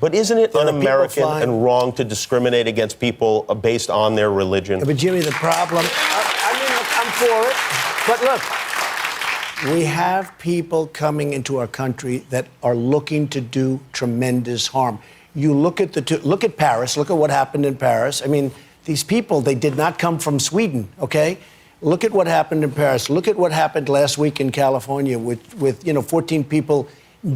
But isn't it There are people un-American flying- and wrong to discriminate against people based on their religion? But Jimmy, the problem, I mean, look, I'm for it, but look, we have people coming into our country that are looking to do tremendous harm. You look at look at Paris, look at what happened in Paris. I mean, these people, they did not come from Sweden, okay? Look at what happened in Paris. Look at what happened last week in California with 14 people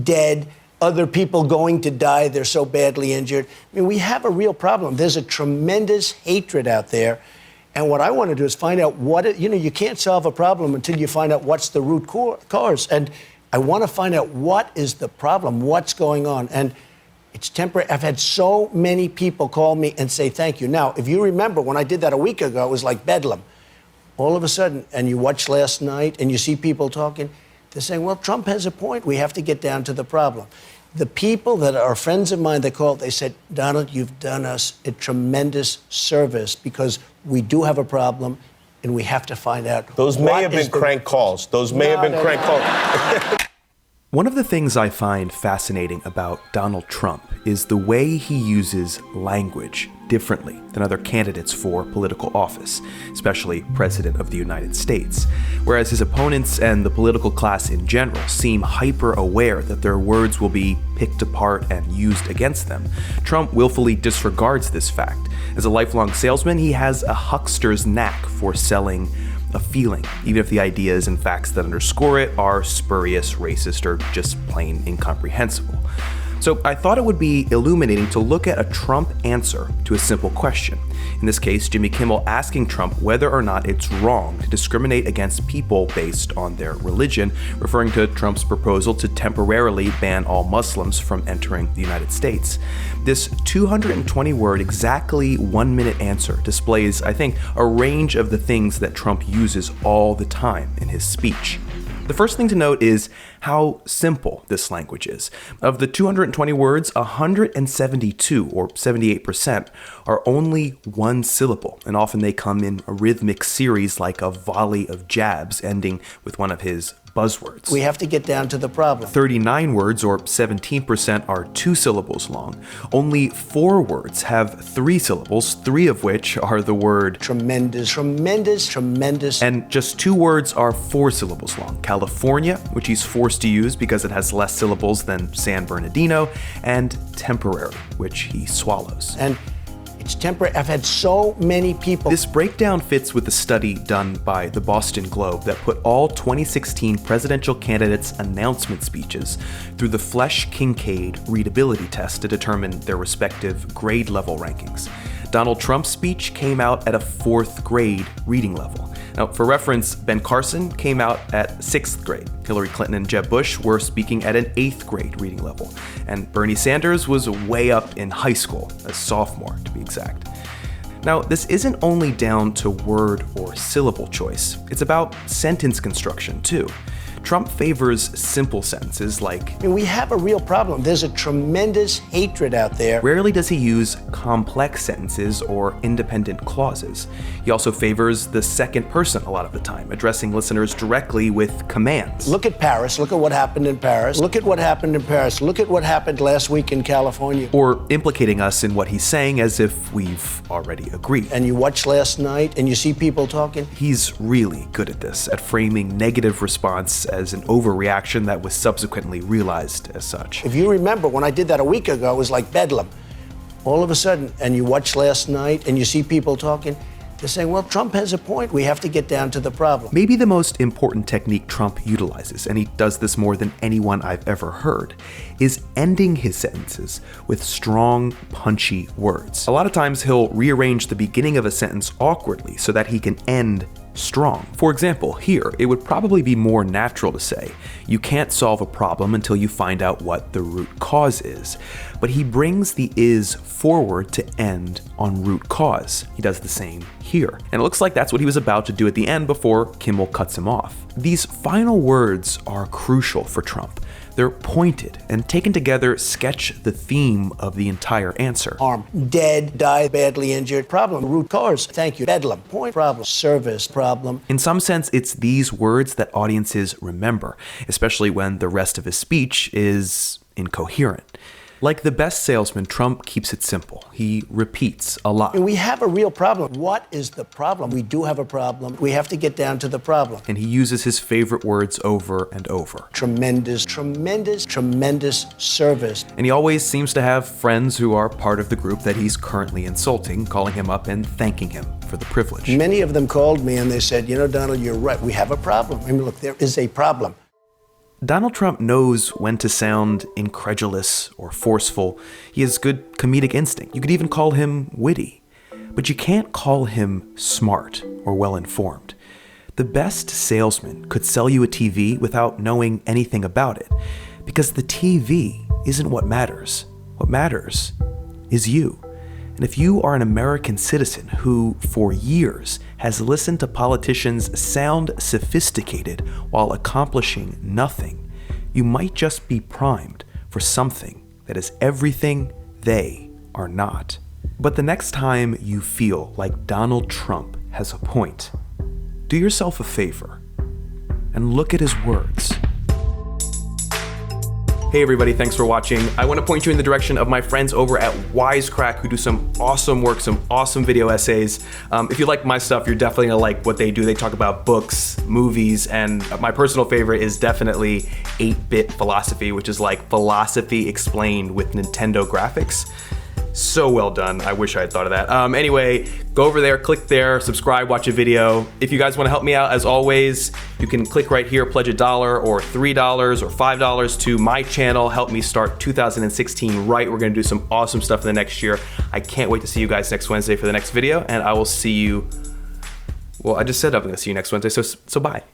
dead, other people going to die. They're so badly injured. I mean, we have a real problem. There's a tremendous hatred out there. And what I want to do is find out you can't solve a problem until you find out what's the root cause. And I want to find out what is the problem, what's going on. And it's temporary. I've had so many people call me and say thank you. Now, if you remember, when I did that a week ago, it was like bedlam. All of a sudden, and you watch last night and you see people talking, they're saying, well, Trump has a point. We have to get down to the problem. The people that are friends of mine that called, they said, Donald, you've done us a tremendous service because we do have a problem and we have to find out. Those may have been crank calls. Those may have been crank calls. One of the things I find fascinating about Donald Trump is the way he uses language differently than other candidates for political office, especially President of the United States. Whereas his opponents and the political class in general seem hyper-aware that their words will be picked apart and used against them, Trump willfully disregards this fact. As a lifelong salesman, he has a huckster's knack for selling a feeling, even if the ideas and facts that underscore it are spurious, racist, or just plain incomprehensible. So I thought it would be illuminating to look at a Trump answer to a simple question. In this case, Jimmy Kimmel asking Trump whether or not it's wrong to discriminate against people based on their religion, referring to Trump's proposal to temporarily ban all Muslims from entering the United States. This 220-word, exactly 1-minute answer displays, I think, a range of the things that Trump uses all the time in his speech. The first thing to note is how simple this language is. Of the 220 words, 172, or 78%, are only one syllable, and often they come in a rhythmic series like a volley of jabs ending with one of his buzzwords. We have to get down to the problem. 39 words, or 17%, are 2 syllables long. Only 4 words have 3 syllables, 3 of which are the word tremendous, tremendous, tremendous. And just 2 words are 4 syllables long. California, which he's forced to use because it has less syllables than San Bernardino, and temporary, which he swallows. And it's temporary. I've had so many people. This breakdown fits with the study done by the Boston Globe that put all 2016 presidential candidates' announcement speeches through the Flesch-Kincaid readability test to determine their respective grade level rankings. Donald Trump's speech came out at a 4th grade reading level. Now, for reference, Ben Carson came out at 6th grade. Hillary Clinton and Jeb Bush were speaking at an 8th grade reading level. And Bernie Sanders was way up in high school, a sophomore to be exact. Now, this isn't only down to word or syllable choice. It's about sentence construction, too. Trump favors simple sentences like, we have a real problem. There's a tremendous hatred out there. Rarely does he use complex sentences or independent clauses. He also favors the second person a lot of the time, addressing listeners directly with commands. Look at Paris. Look at what happened in Paris. Look at what happened in Paris. Look at what happened last week in California. Or implicating us in what he's saying as if we've already agreed. And you watch last night and you see people talking. He's really good at this, at framing negative response as an overreaction that was subsequently realized as such. If you remember, when I did that a week ago, it was like bedlam. All of a sudden, and you watch last night and you see people talking, they're saying, well, Trump has a point. We have to get down to the problem. Maybe the most important technique Trump utilizes, and he does this more than anyone I've ever heard, is ending his sentences with strong, punchy words. A lot of times he'll rearrange the beginning of a sentence awkwardly so that he can end strong. For example, here, it would probably be more natural to say, you can't solve a problem until you find out what the root cause is. But he brings the is forward to end on root cause. He does the same here. And it looks like that's what he was about to do at the end before Kimmel cuts him off. These final words are crucial for Trump. They're pointed and taken together sketch the theme of the entire answer. Harm, dead, died, badly injured, problem, root cause, thank you, bedlam, point, problem, service, problem. In some sense, it's these words that audiences remember, especially when the rest of his speech is incoherent. Like the best salesman, Trump keeps it simple. He repeats a lot. And we have a real problem. What is the problem? We do have a problem. We have to get down to the problem. And he uses his favorite words over and over. Tremendous, tremendous, tremendous service. And he always seems to have friends who are part of the group that he's currently insulting, calling him up and thanking him for the privilege. Many of them called me and they said, you know, Donald, you're right. We have a problem. I mean, look, there is a problem. Donald Trump knows when to sound incredulous or forceful. He has good comedic instinct. You could even call him witty. But you can't call him smart or well-informed. The best salesman could sell you a TV without knowing anything about it, because the TV isn't what matters. What matters is you. And if you are an American citizen who, for years, has listened to politicians sound sophisticated while accomplishing nothing, you might just be primed for something that is everything they are not. But the next time you feel like Donald Trump has a point, do yourself a favor and look at his words. Hey everybody, thanks for watching. I want to point you in the direction of my friends over at Wisecrack who do some awesome work, some awesome video essays. If you like my stuff, you're definitely gonna like what they do. They talk about books, movies, and my personal favorite is definitely 8-Bit Philosophy, which is like philosophy explained with Nintendo graphics. So well done. I wish I had thought of that. Anyway, go over there, click there, subscribe, watch a video. If you guys want to help me out, as always, you can click right here, pledge $1 or $3 or $5 to my channel. Help me start 2016 right. We're going to do some awesome stuff in the next year. I can't wait to see you guys next Wednesday for the next video, and I will see you. Well, I just said I'm going to see you next Wednesday, so bye.